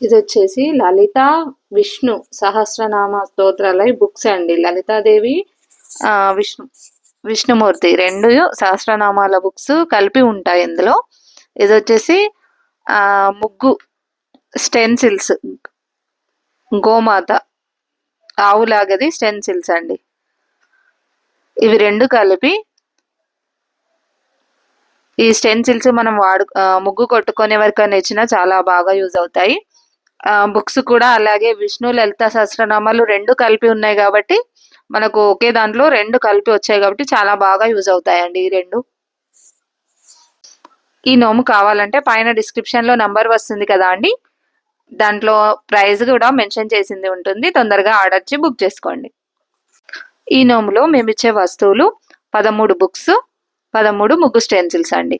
ఇది వచ్చేసి లలిత విష్ణు సహస్రనామ స్తోత్రాలయ బుక్స్ అండి. లలితాదేవి విష్ణు విష్ణుమూర్తి రెండు సహస్రనామాల బుక్స్ కలిపి ఉంటాయి ఇందులో. ఇది వచ్చేసి ముగ్గు స్టెన్సిల్స్, గోమాత ఆవులాగది స్టెన్సిల్స్ అండి. ఇవి రెండు కలిపి ఈ స్టెన్సిల్స్ మనం ముగ్గు కొట్టుకునే వరకైనా ఇచ్చినా చాలా బాగా యూజ్ అవుతాయి. బుక్స్ కూడా అలాగే విష్ణు లలిత సహస్రనామాలు రెండు కలిపి ఉన్నాయి కాబట్టి మనకు ఒకే దాంట్లో రెండు కలిపి వచ్చాయి కాబట్టి చాలా బాగా యూజ్ అవుతాయండి ఈ రెండు. ఈ నోము కావాలంటే పైన డిస్క్రిప్షన్లో నంబర్ వస్తుంది కదా అండి, దాంట్లో ప్రైస్ కూడా మెన్షన్ చేసింది ఉంటుంది. తొందరగా ఆర్డర్ చేసి బుక్ చేసుకోండి. ఈ నోములో మేము ఇచ్చే వస్తువులు 13 బుక్స్, 13 ముగ్గు స్టెన్సిల్స్ అండి.